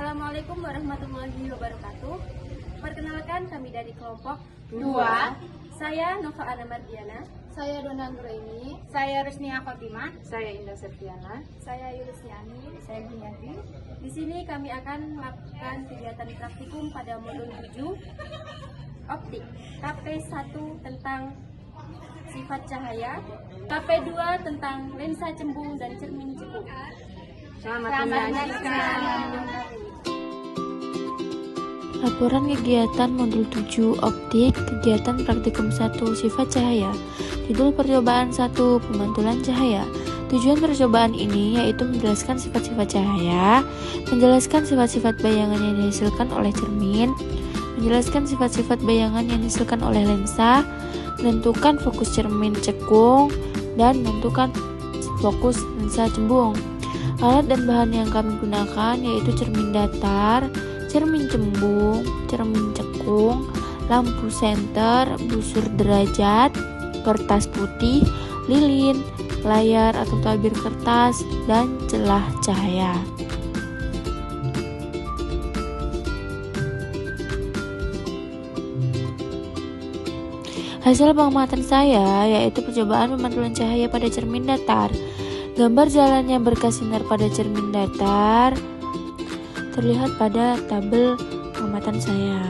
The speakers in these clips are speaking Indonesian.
Assalamualaikum warahmatullahi wabarakatuh. Perkenalkan, kami dari kelompok 2. Saya Nova Ana Mardiana. Saya Dona Anggraini. Saya Rusnia Khotimah. Saya Indah Septiana. Saya Yulusiani. Saya Bunyati. Di sini kami akan melakukan kegiatan praktikum pada modul 7 optik. KP1 tentang sifat cahaya, KP2 tentang lensa cembung dan cermin cekung. Selamat menyaksikan. Laporan kegiatan modul 7 optik, kegiatan praktikum 1 sifat cahaya. Judul percobaan 1 pemantulan cahaya. Tujuan percobaan ini yaitu menjelaskan sifat-sifat cahaya, menjelaskan sifat-sifat bayangan yang dihasilkan oleh cermin, menjelaskan sifat-sifat bayangan yang dihasilkan oleh lensa, menentukan fokus cermin cekung, dan menentukan fokus lensa cembung. Alat dan bahan yang kami gunakan yaitu cermin datar, cermin cembung, cermin cekung, lampu senter, busur derajat, kertas putih, lilin, layar atau tabir kertas, dan celah cahaya. Hasil pengamatan saya yaitu percobaan pemantulan cahaya pada cermin datar. Gambar jalan yang berkas sinar pada cermin datar terlihat pada tabel pengamatan saya.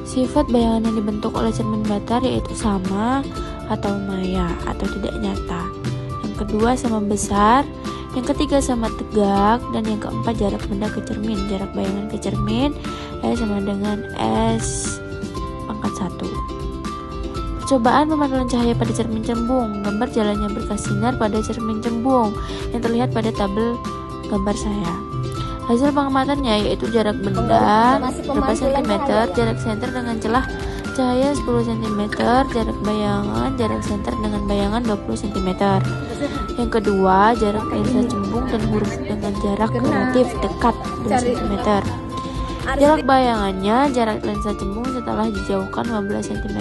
Sifat bayangan yang dibentuk oleh cermin datar yaitu sama atau maya atau tidak nyata. Yang kedua sama besar, yang ketiga sama tegak, dan yang keempat jarak benda ke cermin. Jarak bayangan ke cermin sama dengan S pangkat 1. Percobaan pemantulan cahaya pada cermin cembung. Gambar jalannya berkas sinar pada cermin cembung yang terlihat pada tabel gambar saya. Hasil pengamatannya yaitu jarak benda berapa sentimeter, jarak senter dengan celah cahaya 10 cm, jarak bayangan, jarak senter dengan bayangan 20 cm. Yang kedua, jarak lensa cembung dan huruf dengan jarak relatif dekat 2 cm. Jarak bayangannya, jarak lensa cembung setelah dijauhkan 15 cm.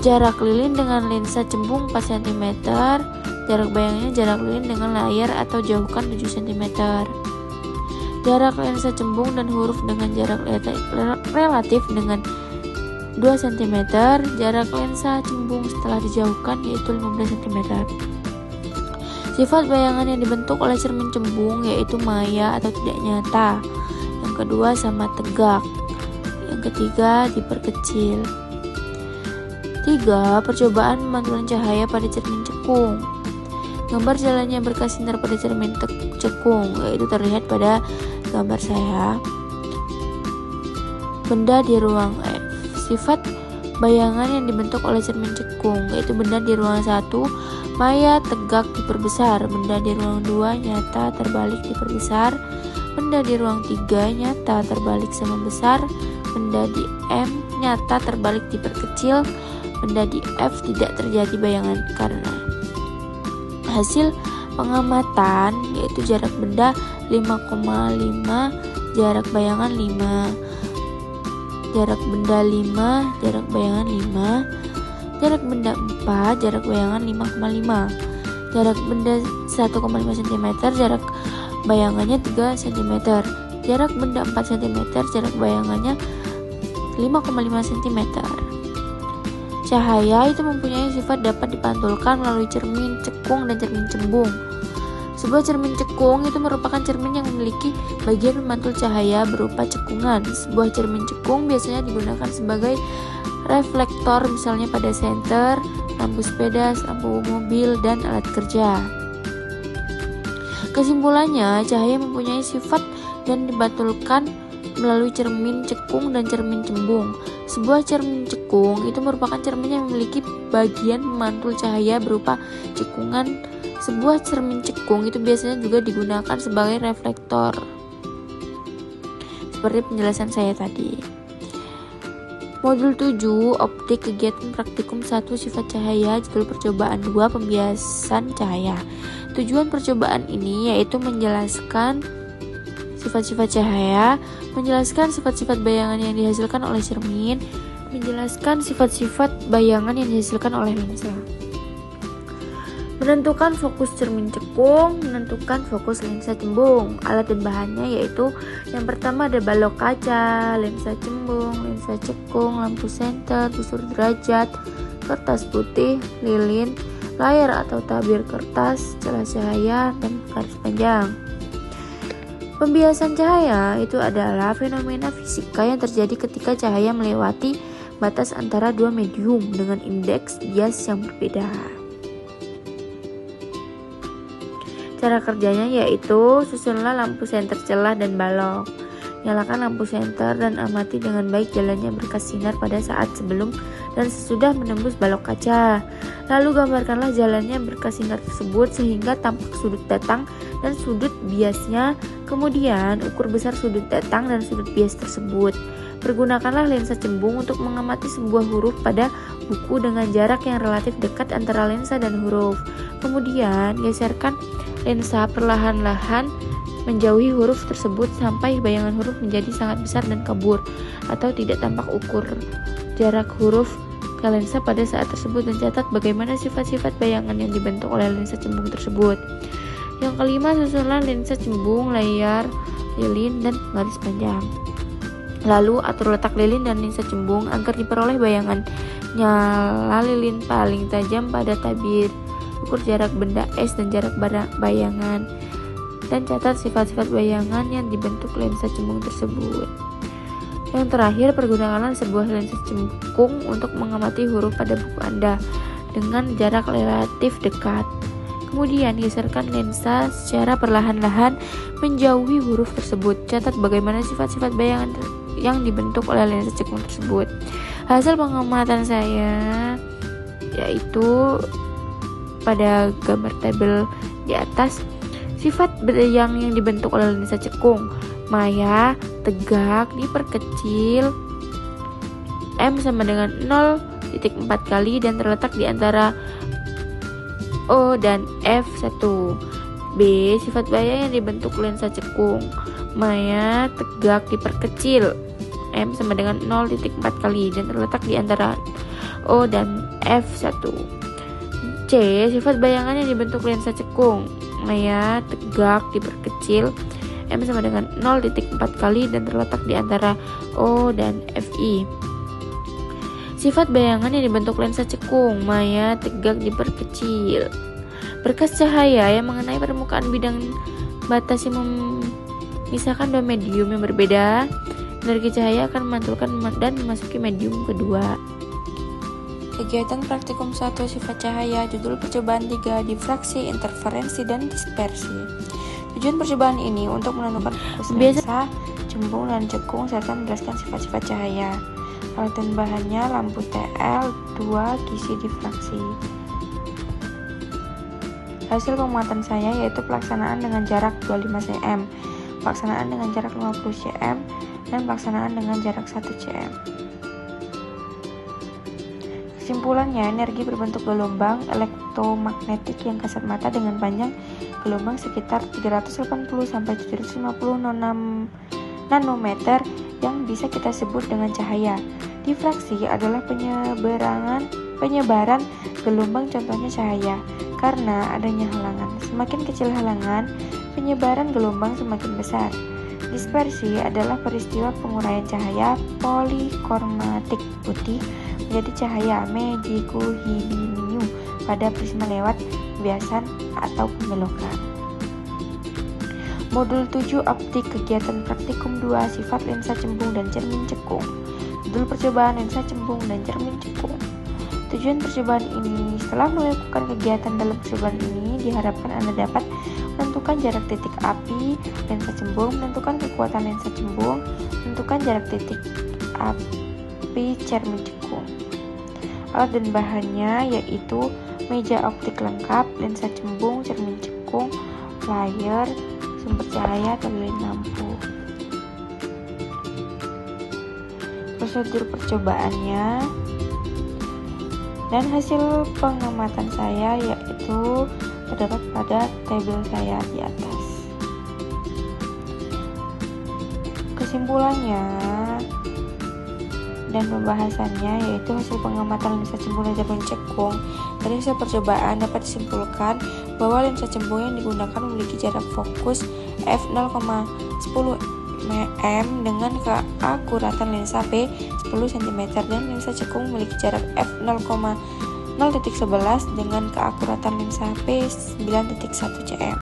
Jarak lilin dengan lensa cembung 4 cm. Jarak bayangannya jarak lilin dengan layar atau jauhkan 7 cm. Jarak lensa cembung dan huruf dengan jarak relatif dengan 2 cm. Jarak lensa cembung setelah dijauhkan yaitu 15 cm. Sifat bayangan yang dibentuk oleh cermin cembung yaitu maya atau tidak nyata. Yang kedua sama tegak. Yang ketiga diperkecil. 3. Percobaan pemantulan cahaya pada cermin cekung. Gambar jalannya berkas sinar pada cermin cekung yaitu terlihat pada gambar saya. Benda di ruang F. Sifat bayangan yang dibentuk oleh cermin cekung yaitu benda di ruang 1 maya tegak diperbesar, benda di ruang 2 nyata terbalik diperbesar, benda di ruang 3 nyata terbalik sama besar, benda di M nyata terbalik diperkecil, benda di F tidak terjadi bayangan karena hasil pengamatan yaitu jarak benda 5,5, jarak bayangan 5, jarak benda 5, jarak bayangan 5, jarak benda 4, jarak bayangan 5,5, jarak benda 1,5 cm, jarak bayangannya 3 cm, jarak benda 4 cm, jarak bayangannya 5,5 cm. Cahaya itu mempunyai sifat dapat dipantulkan melalui cermin cekung dan cermin cembung. Sebuah cermin cekung itu merupakan cermin yang memiliki bagian pemantul cahaya berupa cekungan. Sebuah cermin cekung biasanya digunakan sebagai reflektor misalnya pada senter, lampu sepeda, lampu mobil, dan alat kerja. Kesimpulannya, cahaya mempunyai sifat dan dipantulkan melalui cermin cekung dan cermin cembung. Sebuah cermin cekung itu merupakan cermin yang memiliki bagian pemantul cahaya berupa cekungan. Sebuah cermin cekung itu biasanya juga digunakan sebagai reflektor. Seperti penjelasan saya tadi. Modul 7 optik, kegiatan praktikum 1 sifat cahaya, judul percobaan 2 pembiasan cahaya. Tujuan percobaan ini yaitu menjelaskan sifat-sifat cahaya, menjelaskan sifat-sifat bayangan yang dihasilkan oleh cermin, menjelaskan sifat-sifat bayangan yang dihasilkan oleh lensa. Menentukan fokus cermin cekung, menentukan fokus lensa cembung. Alat dan bahannya yaitu yang pertama ada balok kaca, lensa cembung, lensa cekung, lampu senter, busur derajat, kertas putih, lilin, layar atau tabir kertas, celah cahaya, dan garis panjang. Pembiasan cahaya itu adalah fenomena fisika yang terjadi ketika cahaya melewati batas antara dua medium dengan indeks bias yang berbeda. Cara kerjanya yaitu susunlah lampu senter, celah, dan balok. Nyalakan lampu senter dan amati dengan baik jalannya berkas sinar pada saat sebelum dan sesudah menembus balok kaca. Lalu gambarkanlah jalannya berkas sinar tersebut sehingga tampak sudut datang dan sudut biasnya. Kemudian ukur besar sudut datang dan sudut bias tersebut. Pergunakanlah lensa cembung untuk mengamati sebuah huruf pada buku dengan jarak yang relatif dekat antara lensa dan huruf. Kemudian geserkan lensa perlahan-lahan menjauhi huruf tersebut sampai bayangan huruf menjadi sangat besar dan kabur atau tidak tampak. Ukur jarak huruf ke lensa pada saat tersebut dan catat bagaimana sifat-sifat bayangan yang dibentuk oleh lensa cembung tersebut. Yang kelima, susunlah lensa cembung, layar, lilin, dan garis panjang. Lalu atur letak lilin dan lensa cembung agar diperoleh bayangan. Nyala lilin paling tajam pada tabir. Ukur jarak benda es dan jarak bayangan, dan catat sifat-sifat bayangan yang dibentuk lensa cembung tersebut. Yang terakhir, pergunakanlah sebuah lensa cembung untuk mengamati huruf pada buku Anda dengan jarak relatif dekat. Kemudian geserkan lensa secara perlahan-lahan menjauhi huruf tersebut. Catat bagaimana sifat-sifat bayangan yang dibentuk oleh lensa cembung tersebut. Hasil pengamatan saya yaitu pada gambar tabel di atas, sifat yang dibentuk oleh lensa cekung: maya, tegak, diperkecil, M sama dengan 0,4 kali dan terletak di antara O dan F1. B. Sifat bayang yang dibentuk lensa cekung: maya, tegak, diperkecil, M sama dengan 0,4 kali dan terletak di antara O dan F1. C. Sifat bayangan yang dibentuk lensa cekung: maya, tegak, diperkecil, M sama dengan 0,4 kali dan terletak di antara O dan Fi. Sifat bayangan yang dibentuk lensa cekung: maya, tegak, diperkecil. Berkas cahaya yang mengenai permukaan bidang batas yang memisahkan dua medium yang berbeda, energi cahaya akan memantulkan dan memasuki medium kedua. Kegiatan praktikum 1 sifat cahaya, judul percobaan 3, difraksi, interferensi, dan dispersi. Tujuan percobaan ini untuk menentukan fokus lensa, cembung, dan cekung serta menjelaskan sifat-sifat cahaya. Alat dan bahannya lampu TL, 2 kisi difraksi. Hasil pengamatan saya yaitu pelaksanaan dengan jarak 25 cm, pelaksanaan dengan jarak 50 cm, dan pelaksanaan dengan jarak 1 cm. Kesimpulannya, energi berbentuk gelombang elektromagnetik yang kasat mata dengan panjang gelombang sekitar 380-750 nanometer yang bisa kita sebut dengan cahaya. Difraksi adalah penyebaran gelombang, contohnya cahaya, karena adanya halangan. Semakin kecil halangan, penyebaran gelombang semakin besar. Dispersi adalah peristiwa penguraian cahaya polikromatik putih menjadi cahaya magikuhibiniu pada prisma lewat pembiasan atau pembelokan. Modul 7 optik, kegiatan praktikum 2 sifat lensa cembung dan cermin cekung. Judul percobaan lensa cembung dan cermin cekung. Tujuan percobaan ini, setelah melakukan kegiatan dalam percobaan ini, diharapkan Anda dapat menentukan jarak titik api lensa cembung, menentukan kekuatan lensa cembung, menentukan jarak titik api cermin cekung. Alat dan bahannya yaitu meja optik lengkap, lensa cembung, cermin cekung, layar, sumber cahaya, atau lilin lampu. Prosedur percobaannya dan hasil pengamatan saya yaitu terdapat pada tabel saya di atas. Kesimpulannya dan pembahasannya yaitu hasil pengamatan lensa cembung dan cermin cekung Dari hasil percobaan dapat disimpulkan bahwa lensa cembung yang digunakan memiliki jarak fokus f0,10 mm dengan keakuratan lensa p 10 cm dan lensa cekung memiliki jarak f0,0.11 dengan keakuratan lensa p 9.1 cm.